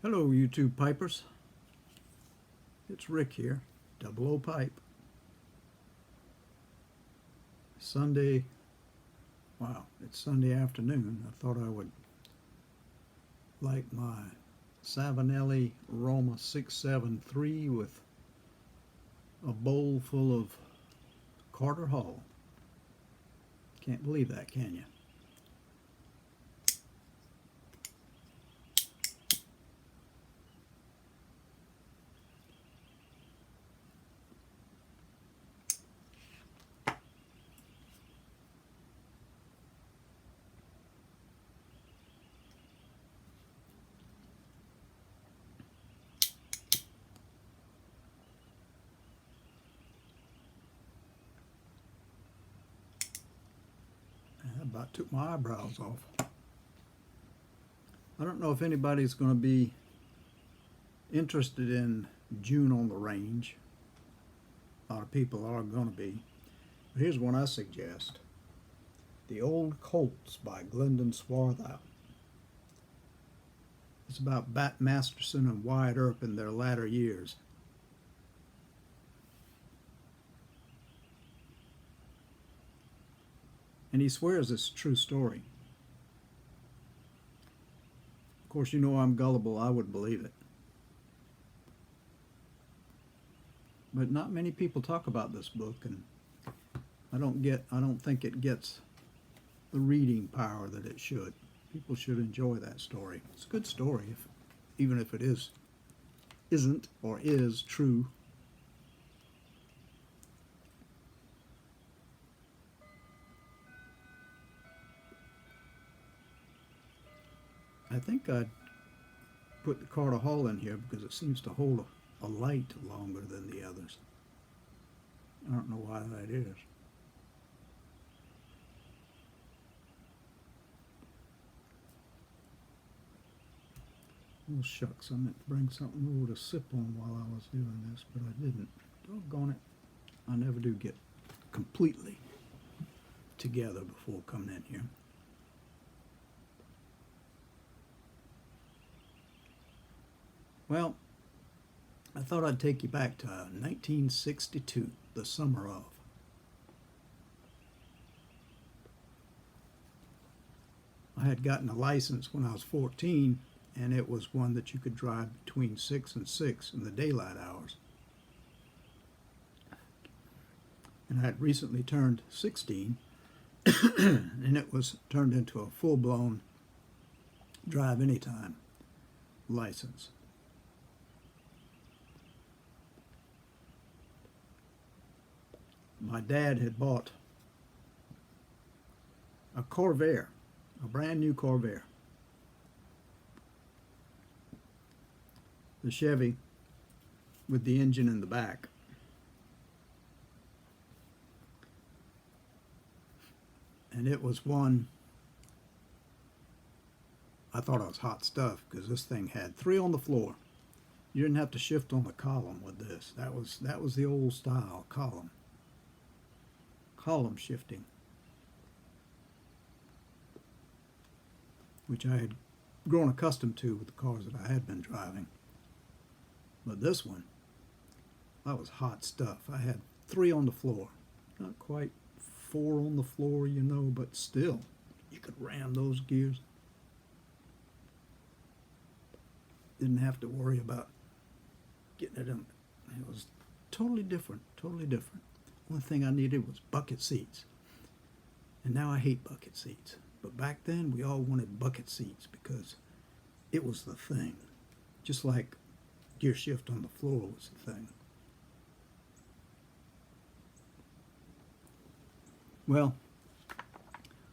Hello, YouTube Pipers. It's Rick here, Double O Pipe. Sunday, wow, it's Sunday afternoon. I thought I would light my Savinelli Roma 673 with a bowl full of Carter Hall. Can't believe that, can you? I about took my eyebrows off. I don't know if anybody's going to be interested in June on the Range. A lot of people are going to be. But here's one I suggest. The Old Colts by Glendon Swarthout. It's about Bat Masterson and Wyatt Earp in their latter years. And he swears it's a true story. Of course, you know I'm gullible. I would believe it. But not many people talk about this book, and I don't think it gets the reading power that it should. People should enjoy that story. It's a good story, even if it isn't or is true. I think I'd put the Carter Hall in here because it seems to hold a light longer than the others. I don't know why that is. Oh shucks, I meant to bring something over to sip on while I was doing this, but I didn't. Doggone it. I never do get completely together before coming in here. Well, I thought I'd take you back to 1962, the summer of. I had gotten a license when I was 14, and it was one that you could drive between 6 and 6 in the daylight hours. And I had recently turned 16, and it was turned into a full-blown drive anytime license. My dad had bought a Corvair, a brand new Corvair. The Chevy with the engine in the back. And it was one, I thought it was hot stuff because this thing had 3 on the floor. You didn't have to shift on the column with this. That was the old style column shifting, which I had grown accustomed to with the cars that I had been driving. But this one, that was hot stuff. I had 3 on the floor. Not quite 4 on the floor, you know, but still, you could ram those gears. Didn't have to worry about getting it in. It was totally different, totally different. One thing I needed was bucket seats. And now I hate bucket seats. But back then, we all wanted bucket seats because it was the thing. Just like gear shift on the floor was the thing. Well,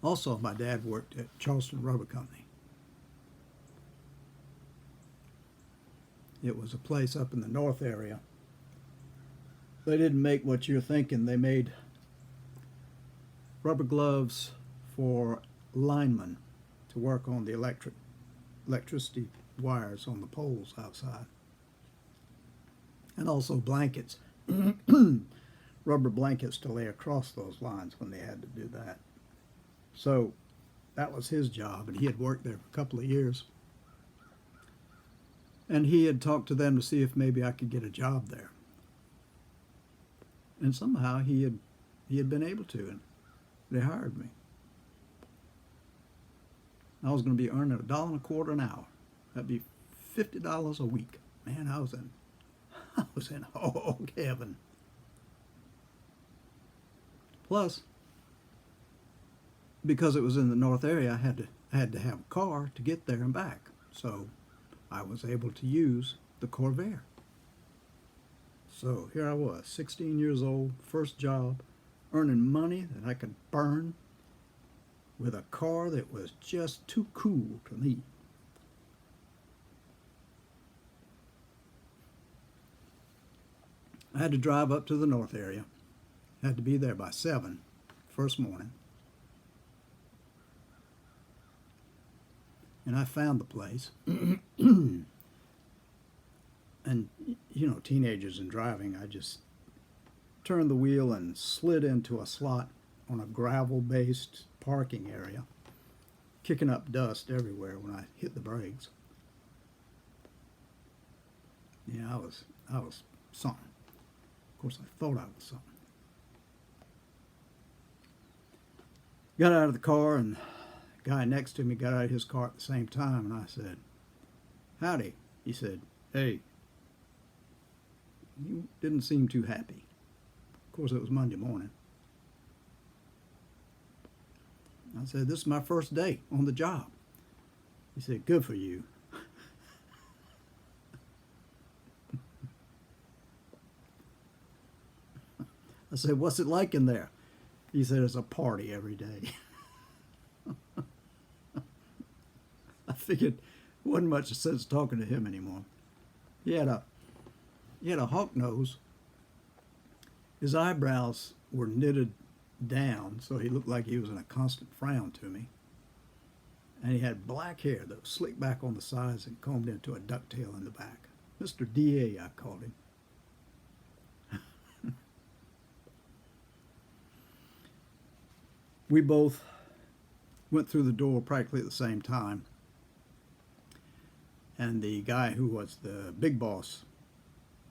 also my dad worked at Charleston Rubber Company. It was a place up in the north area. They didn't make what you're thinking. They made rubber gloves for linemen to work on the electricity wires on the poles outside. And also blankets, rubber blankets to lay across those lines when they had to do that. So that was his job, and he had worked there for a couple of years. And he had talked to them to see if maybe I could get a job there. And somehow he had been able to, and they hired me. I was going to be earning $1.25 an hour. That'd be $50 a week. Man, I was in hog heaven. Plus, because it was in the north area, I had to have a car to get there and back. So I was able to use the Corvair. So here I was, 16 years old, first job, earning money that I could burn with a car that was just too cool to me. I had to drive up to the north area. Had to be there by 7 first morning. And I found the place. And, you know, teenagers and driving, I just turned the wheel and slid into a slot on a gravel-based parking area, kicking up dust everywhere when I hit the brakes. Yeah, I was something. Of course, I thought I was something. Got out of the car, and the guy next to me got out of his car at the same time, and I said, "Howdy." He said, "Hey, you didn't seem too happy." Of course, it was Monday morning. I said, "This is my first day on the job." He said, "Good for you." I said, "What's it like in there?" He said, "It's a party every day." I figured it wasn't much sense talking to him anymore. He had a hawk nose. His eyebrows were knitted down, so he looked like he was in a constant frown to me. And he had black hair that was slicked back on the sides and combed into a ducktail in the back. Mr. D.A., I called him. We both went through the door practically at the same time. And the guy who was the big boss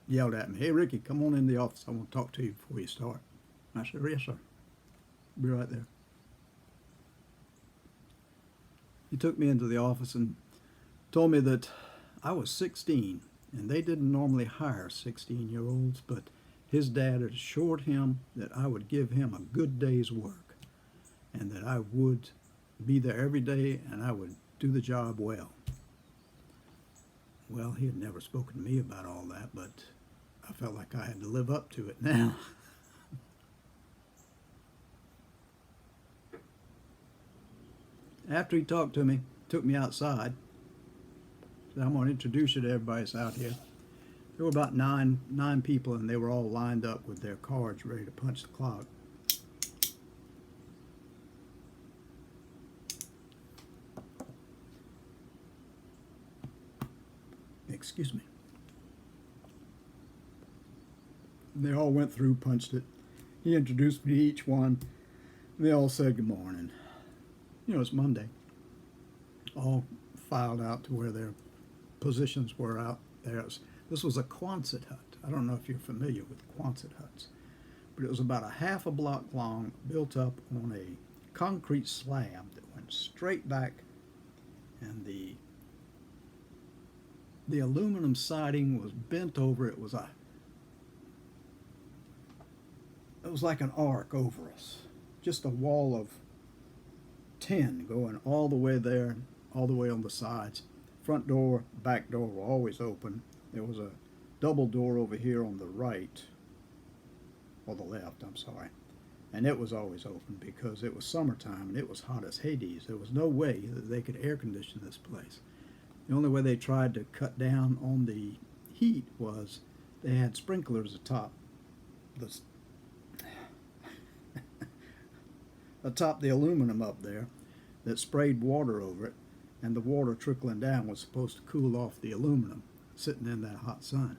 yelled at me, "Hey, Ricky, come on in the office. I want to talk to you before you start." I said, "Yes, sir. Be right there." He took me into the office and told me that I was 16, and they didn't normally hire 16-year-olds, but his dad had assured him that I would give him a good day's work, and that I would be there every day and I would do the job well. Well, he had never spoken to me about all that, but I felt like I had to live up to it now. After he talked to me, took me outside, said, "I'm going to introduce you to everybody that's out here." There were about nine people, and they were all lined up with their cards ready to punch the clock. Excuse me. And they all went through, punched it. He introduced me to each one. They all said good morning. You know, it's Monday. All filed out to where their positions were out there. This was a Quonset hut. I don't know if you're familiar with Quonset huts, but it was about a half a block long, built up on a concrete slab that went straight back, and the aluminum siding was bent over. It was like an arc over us, just a wall of tin going all the way there, all the way on the sides. Front door, back door were always open. There was a double door over here on the right, or the left, I'm sorry, and it was always open because it was summertime and it was hot as Hades. There was no way that they could air condition this place. The only way they tried to cut down on the heat was they had sprinklers atop the aluminum up there that sprayed water over it, and the water trickling down was supposed to cool off the aluminum sitting in that hot sun.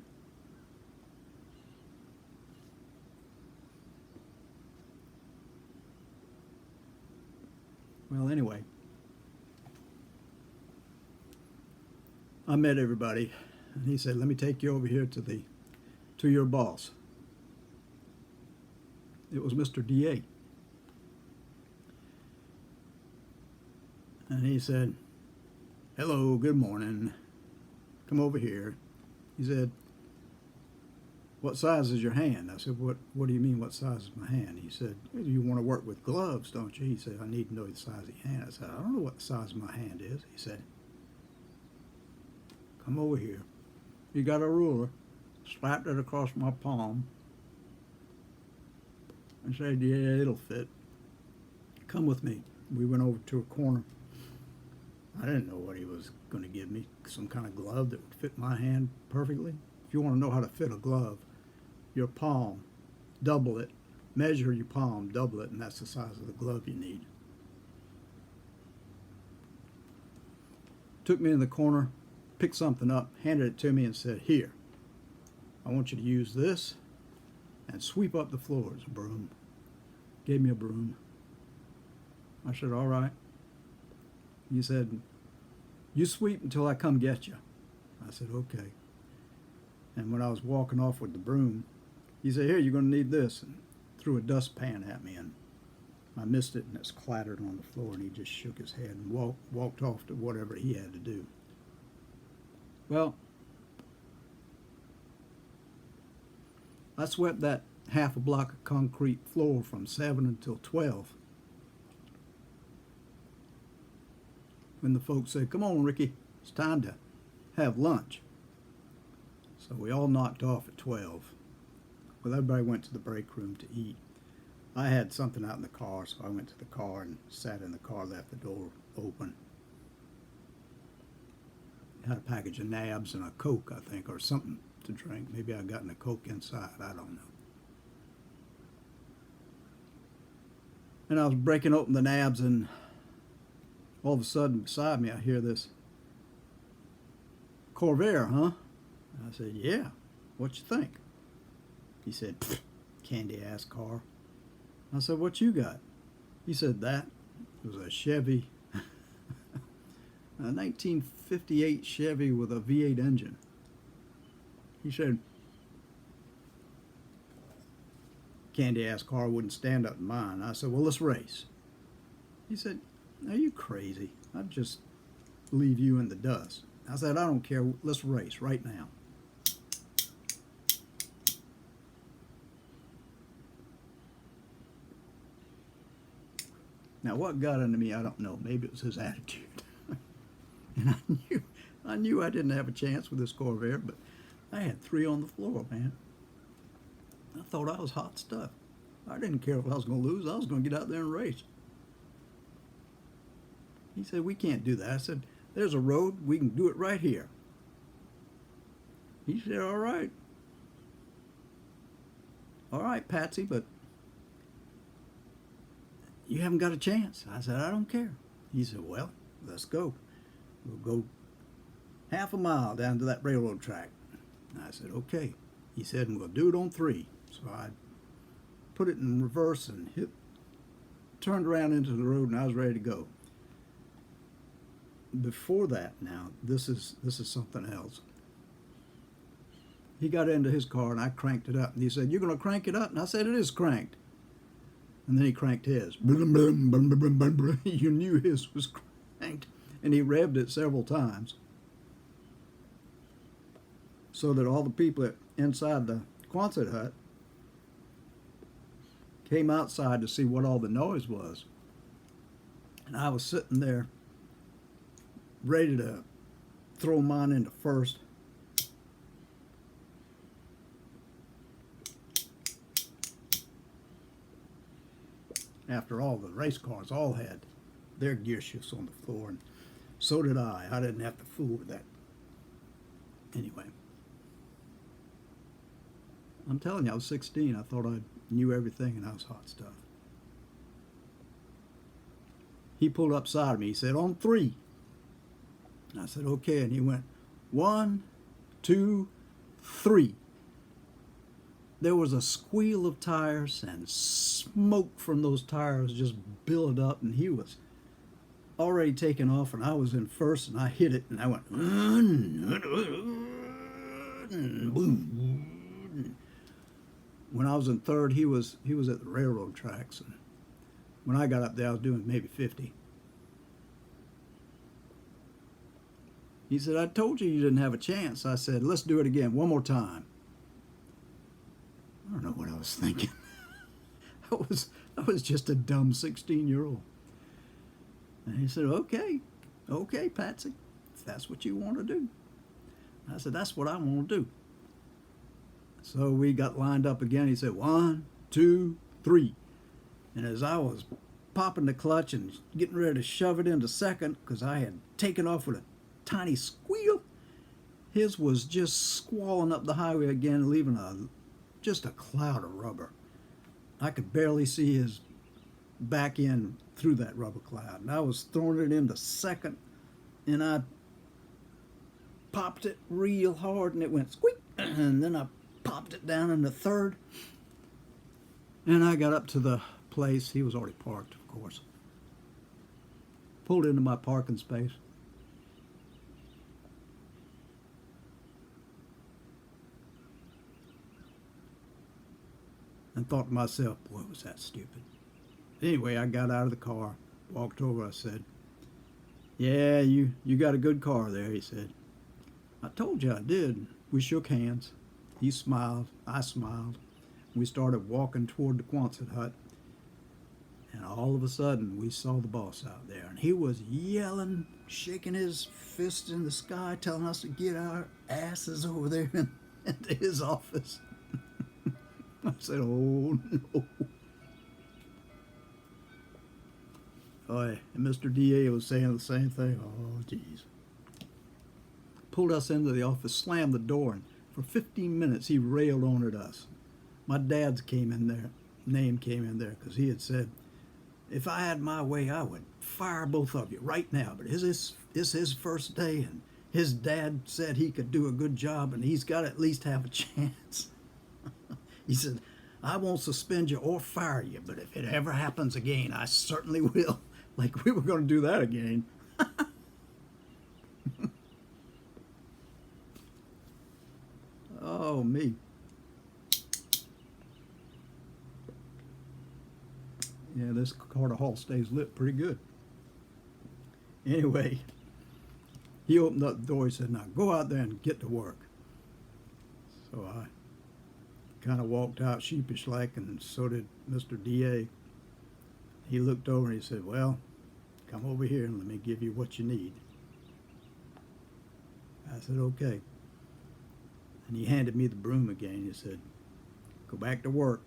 Well, anyway, I met everybody. And he said, let me take you over here to your boss. It was Mr. D8. And he said, hello, good morning. Come over here. He said, what size is your hand? I said, what do you mean, what size is my hand? He said, you want to work with gloves, don't you? He said, I need to know the size of your hand. I said, I don't know what the size of my hand is. He said, come over here. He got a ruler, slapped it across my palm, and said, yeah, it'll fit. Come with me. We went over to a corner. I didn't know what he was going to give me, some kind of glove that would fit my hand perfectly. If you want to know how to fit a glove, your palm, double it, measure your palm, double it, and that's the size of the glove you need. Took me in the corner, picked something up, handed it to me and said, here, I want you to use this and sweep up the floors, a broom. Gave me a broom. I said, all right. He said, you sweep until I come get you. I said, okay. And when I was walking off with the broom, he said, here, you're going to need this, and threw a dustpan at me, and I missed it, and it's clattered on the floor, and he just shook his head and walked off to whatever he had to do. Well, I swept that half a block of concrete floor from 7 until 12. When the folks said, come on, Ricky, it's time to have lunch. So we all knocked off at 12. Well, everybody went to the break room to eat. I had something out in the car, so I went to the car and sat in the car, left the door open. Had a package of nabs and a Coke, I think, or something to drink. Maybe I gotten a Coke inside, I don't know. And I was breaking open the nabs, and all of a sudden beside me I hear this, Corvair, huh? I said, yeah, what you think? He said, candy-ass car. I said, what you got? He said, that. It was a Chevy, a 1958 Chevy with a V8 engine. He said, candy-ass car wouldn't stand up to mine. I said, well, let's race. He said, are you crazy? I'd just leave you in the dust. I said, I don't care. Let's race right now. Now, what got into me, I don't know. Maybe it was his attitude. And I knew I didn't have a chance with this Corvair, but I had 3 on the floor, man. I thought I was hot stuff. I didn't care if I was going to lose. I was going to get out there and race. He said, we can't do that. I said, there's a road. We can do it right here. He said, all right. All right, Patsy, but you haven't got a chance. I said, I don't care. He said, well, let's go. We'll go half a mile down to that railroad track. I said, okay. He said, and we'll do it on 3. So I put it in reverse and turned around into the road, and I was ready to go. Before that, now, this is something else. He got into his car, and I cranked it up. And he said, you're going to crank it up? And I said, it is cranked. And then he cranked his. You knew his was cranked. And he revved it several times, so that all the people inside the Quonset hut came outside to see what all the noise was. And I was sitting there ready to throw mine into first. After all, the race cars all had their gear shifts on the floor, and so did I. I didn't have to fool with that. Anyway, I'm telling you, I was 16. I thought I knew everything, and I was hot stuff. He pulled up beside me. He said, on 3. I said, okay. And he went, 1, 2, 3. There was a squeal of tires, and smoke from those tires just billowed up, and he was already taken off, and I was in first, and I hit it, and I went, and boom. When I was in third, he was at the railroad tracks, and when I got up there, I was doing maybe 50. He said, "I told you didn't have a chance." I said, "Let's do it again, one more time." I don't know what I was thinking. I was just a dumb 16-year-old. And he said, okay, Patsy, if that's what you want to do. I said, "That's what I want to do." So we got lined up again. He said, 1, 2, 3. And as I was popping the clutch and getting ready to shove it into second, because I had taken off with a tiny squeal, his was just squalling up the highway again, leaving just a cloud of rubber. I could barely see his back end through that rubber cloud. And I was throwing it into second, and I popped it real hard, and it went squeak. And then I popped it down into third. And I got up to the place. He was already parked, of course. Pulled into my parking space. And thought to myself, boy, was that stupid. Anyway, I got out of the car, walked over, I said, "Yeah, you got a good car there," he said. "I told you I did." We shook hands. He smiled, I smiled. We started walking toward the Quonset hut. And all of a sudden, we saw the boss out there. And he was yelling, shaking his fist in the sky, telling us to get our asses over there into his office. I said, "Oh, no." Oh, and Mr. DA was saying the same thing. Oh, geez. Pulled us into the office, slammed the door, and for 15 minutes he railed on at us. My dad's name came in there, because he had said, if I had my way, I would fire both of you right now. But it's his first day, and his dad said he could do a good job, and he's got to at least have a chance. He said, "I won't suspend you or fire you, but if it ever happens again, I certainly will." Like we were going to do that again. Oh, me. Yeah, this Carter Hall stays lit pretty good. Anyway, he opened up the door. He said, "Now go out there and get to work." So I kind of walked out sheepish like, and so did Mr. DA. He looked over and he said, "Well, come over here and let me give you what you need." I said, "Okay." And he handed me the broom again. He said, "Go back to work."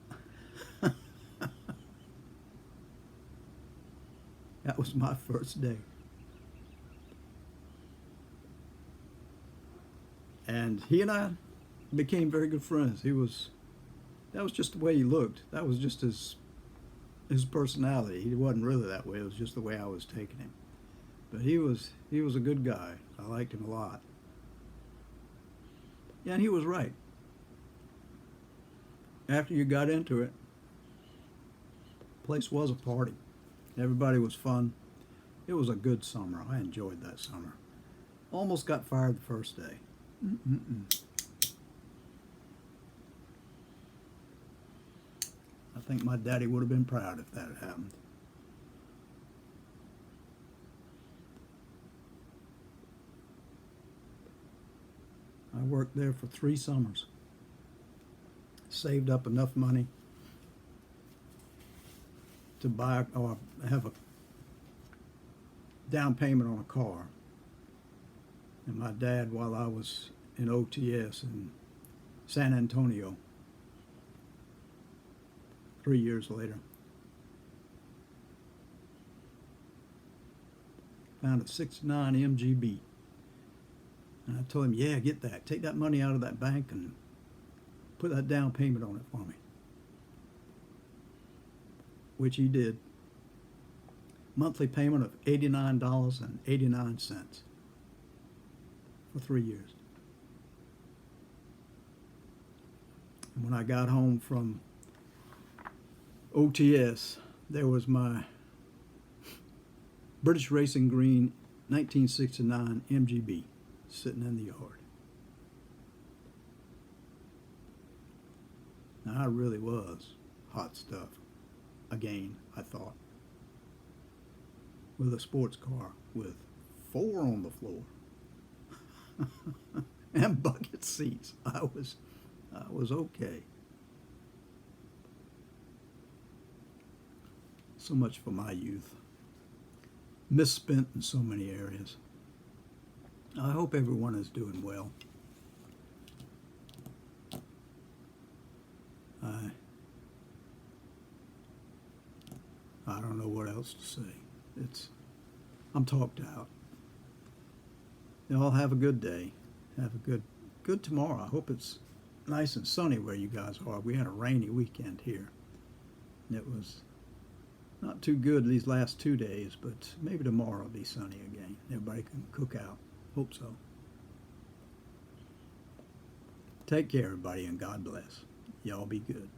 That was my first day. And he and I became very good friends. That was just the way he looked. That was just his personality. He wasn't really that way. It was just the way I was taking him. But he was a good guy. I liked him a lot. Yeah, and he was right. After you got into it, the place was a party. Everybody was fun. It was a good summer. I enjoyed that summer. Almost got fired the first day. I think my daddy would have been proud if that had happened. I worked there for 3 summers. Saved up enough money to buy or have a down payment on a car. And my dad, while I was in OTS in San Antonio, 3 years later, found a 69 MGB. And I told him, "Yeah, get that. Take that money out of that bank and put that down payment on it for me." Which he did. Monthly payment of $89.89 for 3 years. And when I got home from OTS, there was my British Racing Green 1969 MGB sitting in the yard. Now, I really was hot stuff. Again, I thought. With a sports car with 4 on the floor and bucket seats. I was okay. So much for my youth. Misspent in so many areas. I hope everyone is doing well. I don't know what else to say. I'm talked out. Y'all have a good day. Have a good tomorrow. I hope it's nice and sunny where you guys are. We had a rainy weekend here. And it was not too good these last 2 days, but maybe tomorrow will be sunny again. Everybody can cook out. Hope so. Take care, everybody, and God bless. Y'all be good.